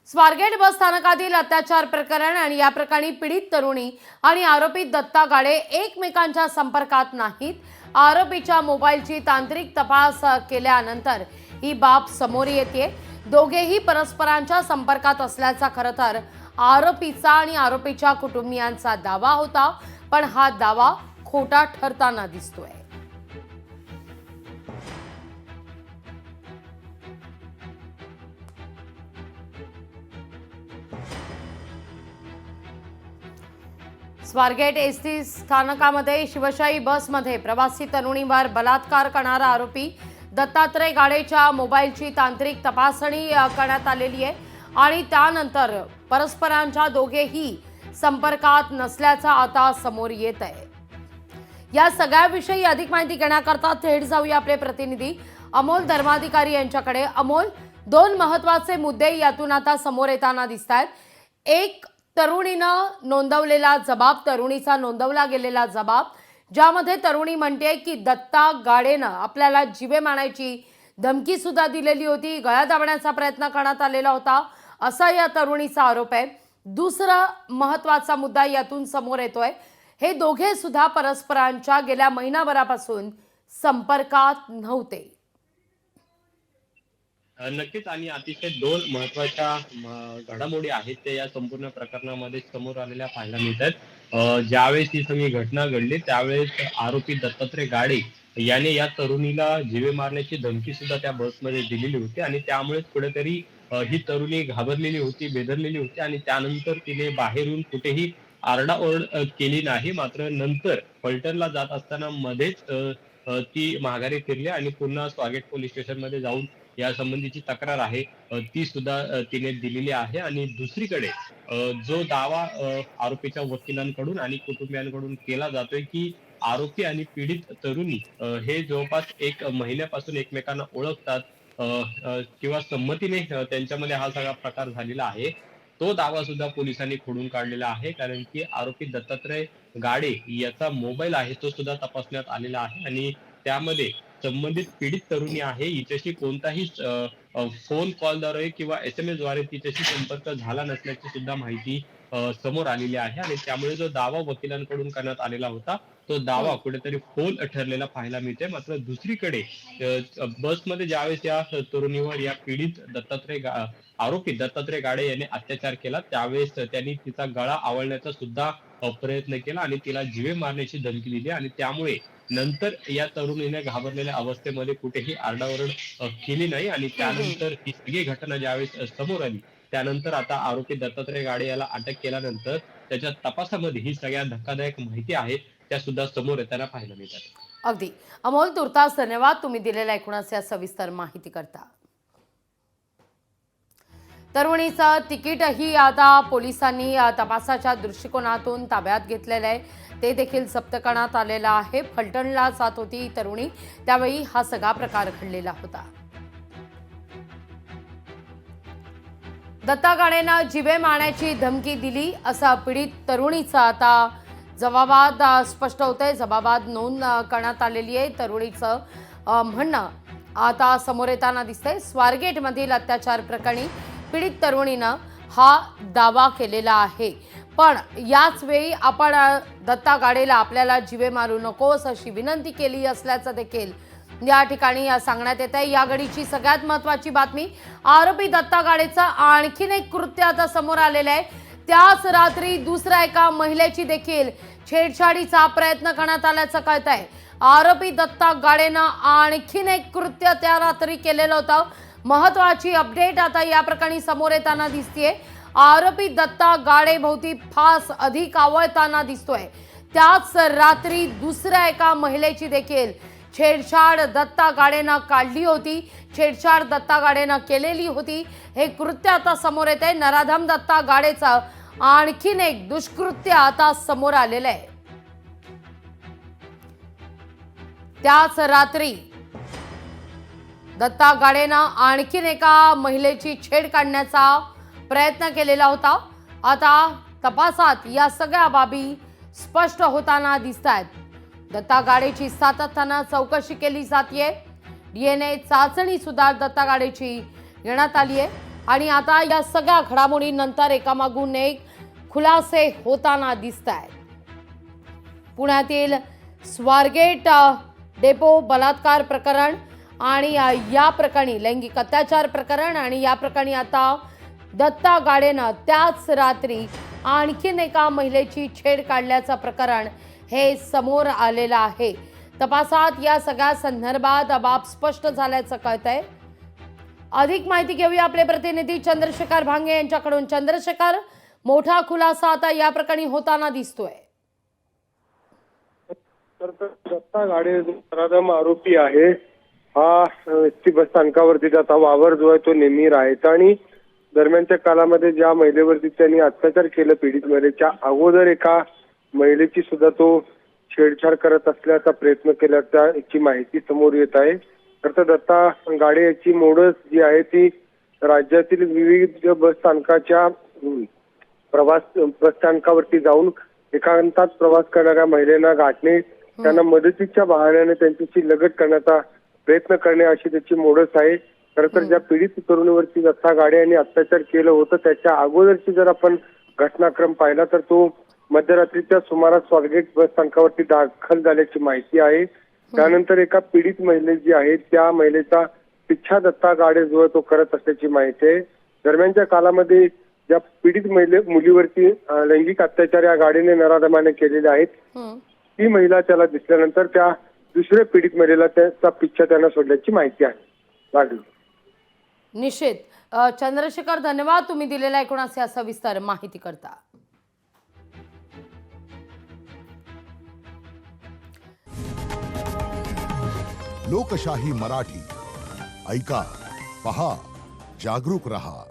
स्वारगेट बस स्थानकातील अत्याचार प्रकरण आणि या प्रकरणी पीडित तरुणी आणि आरोपी दत्ता गाडे एकमेकांच्या संपर्कात नाहीत। आरोपीच्या मोबाईलची तांत्रिक तपास केल्यानंतर ही बाब समोर येते। दोघेही परस्परांच्या संपर्कात असल्याचा खरं तर आरोपीचा आणि आरोपीच्या कुटुंबियांचा दावा होता, पण हा दावा खोटा ठरताना दिसतोय। स्वारगेट एसटी स्थानकामध्ये शिवशाही बसमध्ये प्रवासी तरुणीवर बलात्कार करणारा आरोपी दत्तात्रय गाडेच्या मोबाईलची तांत्रिक तपासणी करण्यात आलेली आहे आणि त्यानंतर परस्परांच्या दोघेही संपर्कात नसल्याचा आता समोर येत आहे। या सगळ्याविषयी अधिक माहिती घेण्याकरता थेट जाऊया आपले प्रतिनिधी अमोल धर्माधिकारी यांच्याकडे। अमोल, दोन महत्त्वाचे मुद्दे यातून आता समोर येताना दिसतात। एक, तरुणीचा नोंदवला गेलेला जबाब, ज्यामध्ये तरुणी म्हणते की दत्ता गाडेनं आपल्याला जीवे मारण्याची धमकी सुद्धा दिलेली होती, गळा दाबण्याचा प्रयत्न करण्यात आलेला होता, असा या तरुणीचा आरोप आहे। दुसरा महत्त्वाचा मुद्दा यातून समोर येतोय, हे दोघे सुद्धा परस्परांच्या गेल्या महिनाभरापासून संपर्कात नव्हते। नक्कीच आणि अतिशय दोन महत्त्वाच्या घडामोडी आहेत ते या संपूर्ण प्रकरणामध्ये समोर आलेल्या पाहायला मिळतात। ज्यावेळेस ही सगळी घटना घडली त्यावेळेस आरोपी दत्तात्रय गाडे याने या तरुणीला जीवे मारण्याची धमकी सुद्धा त्या बसमध्ये दिलेली होती आणि त्यामुळेच कुठेतरी ही तरुणी घाबरलेली होती, बेदरलेली होती आणि त्यानंतर तिने बाहेरून कुठेही आरडाओरड केली नाही। मात्र नंतर फलटणला जात असताना मध्येच ती माघारी फिरली आणि पुन्हा स्वारगेट पोलीस स्टेशनमध्ये जाऊन या संबंधीची तक्रार आहे ती सुद्धा तिने दिलेली आहे। आणि दुसरीकडे जो दावा आरोपीच्या वकिलांकडून आणि कुटुंबियांकडून केला जातोय की आरोपी आणि पीडित तरुणी हे जवळपास एक महिन्यापासून एकमेकांना ओळखतात किंवा संमतीने त्यांच्यामध्ये हा सगळा प्रकार झालेला आहे, तो दावा सुद्धा पोलिसांनी खोडून काढलेला आहे। कारण की आरोपी दत्तात्रय गाडे याचा मोबाईल आहे तो सुद्धा तपासण्यात आलेला आहे आणि त्यामध्ये संबंधित पीडित तरुणी आहे हिच्याशी कोणताही फोन कॉलद्वारे किंवा SMS द्वारे तिच्याशी संपर्क झाला नसल्याची सुद्धा माहिती समोर आलेली आहे आणि त्यामुळे जो दावा वकिलांकडून करण्यात आलेला होता तो दावा कुठेतरी फोल ठरलेला पाहायला मिळते। मात्र दुसरीकडे बसमध्ये ज्यावेळेस या तरुणीवर या पीडित आरोपी दत्तात्रय गाडे यांनी अत्याचार केला त्यावेळेस त्यांनी तिचा गळा आवळण्याचा सुद्धा प्रयत्न केला आणि तिला जीवे मारण्याची धमकी दिली आणि त्यामुळे नंतर या तरुणीने घाबरलेल्या अवस्थेमध्ये कुठेही आरडाओरड केली नाही आणि त्यानंतर ही सगळी घटना ज्यावेळेस समोर आली त्यानंतर आता आरोपी दत्तात्रय गाडे याला अटक केल्यानंतर त्याच्या तपासामध्ये ही सगळ्या धक्कादायक माहिती आहे त्या सुद्धा समोर येताना पाहायला मिळतात। अगदी अमोल, तुर्तास धन्यवाद तुम्ही दिलेल्या एकूणच या सविस्तर माहिती करता। तरुणीचं तिकीटही आता पोलिसांनी तपासाच्या दृष्टिकोनातून ताब्यात घेतलेलं आहे, ते देखील जप्त करण्यात आलेलं आहे। फलटणला जात होती तरुणी, त्यावेळी हा सगळा प्रकार घडलेला होता। दत्ता गाडेनं जीवे मारण्याची धमकी दिली असा पीडित तरुणीचा आता जबाबात स्पष्ट होतंय, जबाबात नोंद करण्यात आलेली आहे। तरुणीचं म्हणणं आता समोर येताना दिसतंय। स्वारगेटमधील अत्याचार प्रकरणी पीडित तरुणीनं हा दावा केलेला आहे, पण याच वेळी आपण दत्ता गाडेला आपल्याला जीवे मारू नकोस अशी विनंती केली असल्याचं देखील या ठिकाणी सांगण्यात येत आहे। या घडीची सगळ्यात महत्त्वाची बातमी, आरोपी दत्ता गाडेचं आणखीन एक कृत्य आता समोर आलेलं आहे। त्याच रात्री दुसऱ्या एका महिलेची देखील छेडछाडीचा प्रयत्न करण्यात आल्याचं कळत आहे। आरोपी दत्ता गाडेनं आणखीन एक कृत्य त्या रात्री केलेलं होतं। महत्त्वाची अपडेट आता या प्रकरणी समोर येताना दिसतेय। आरोपी दत्ता गाडे भोवती फास अधिक आवळताना दिसतोय। त्याच रात्री दुसऱ्या एका महिलेची देखील छेडछाड दत्ता गाडेनं काढली होती, छेडछाड दत्ता गाडेनं केलेली होती। हे कृत्य आता समोर येते। नराधम दत्ता गाडेचं आणखीन एक दुष्कृत्य आता समोर आलेलं आहे। त्याच रात्री दत्ता गाडेनं आणखीन एका महिलेची छेड काढण्याचा प्रयत्न केलेला होता। आता तपासात या सगळ्या बाबी स्पष्ट होताना दिसतात। दत्ता गाडेची सातत्यानं चौकशी केली जाते। DNA चाचणी सुद्धा दत्ता गाडेची घेण्यात आली आहे आणि आता या सगळ्या घडामोडींनंतर एकामागून एक खुलासे होताना दिसत आहेत. पुण्यातील स्वारगेट डेपो बलात्कार प्रकरण आणि या प्रकरणी लैंगिक अत्याचार प्रकरण आणि या प्रकरणी आता दत्ता गाडेनं त्याच रात्री आणखीन एका महिलेची छेड काढल्याचं प्रकरण हे समोर आलेलं आहे. तपासात या सगळ्या संदर्भात बाब स्पष्ट झाल्याचं कळतंय. अधिक माहिती घेऊया आपले प्रतिनिधी चंद्रशेखर भांगे यांच्याकडून. चंद्रशेखर, मोठा खुलासा आता या प्रकरणी होताना दिसतोय. तर दत्ता गाडे जो नराधम आरोपी आहे, हा एसटी बस स्थानकावरती त्याचा वावर जो आहे तो नेहमी राहायचा आणि दरम्यानच्या काळामध्ये ज्या महिलेवरती त्यांनी अत्याचार केलं, पीडित महिलेच्या अगोदर एका महिलेची सुद्धा तो छेडछाड करत असल्याचा प्रयत्न केल्याचा याची माहिती समोर येत आहे. तर दत्ता गाडे याची मोडस जी आहे ती राज्यातील विविध बस स्थानकाच्या बस स्थानकावरती जाऊन एकांतात प्रवास करणाऱ्या महिलांना गाठणे, त्यांना मदतीच्या बहाण्याने त्यांच्याशी लगट करण्याचा प्रयत्न करणे अशी त्याची मोडस आहे. खरं तर ज्या पीडित तरुणीवरती दत्ता गाडे यांनी अत्याचार केलं होतं त्याच्या अगोदरची जर आपण घटनाक्रम पाहिला तर तो मध्यरात्रीच्या सुमारास स्वारगेट बस स्थानकावरती दाखल झाल्याची माहिती आहे. त्यानंतर एका पीडित महिला जी आहे त्या महिलेचा पिच्छा दत्ता गाडे जो आहे तो करत असल्याची माहिती आहे. दरम्यानच्या काळामध्ये ज्या पीडित मुलीवरती लैंगिक अत्याचार या गाडीने नराधमाने केलेले आहेत, ती महिला त्याला दिसल्यानंतर त्या दुसऱ्या पीडित महिलेला त्याचा पिच्छा त्यांना सोडल्याची माहिती आहे. लागली निश्चित. चंद्रशेखर, धन्यवाद तुम्ही दिलेल्या एकूण असे सविस्तर माहिती करता. लोकशाही मराठी ऐका, पहा, जागरूक रहा.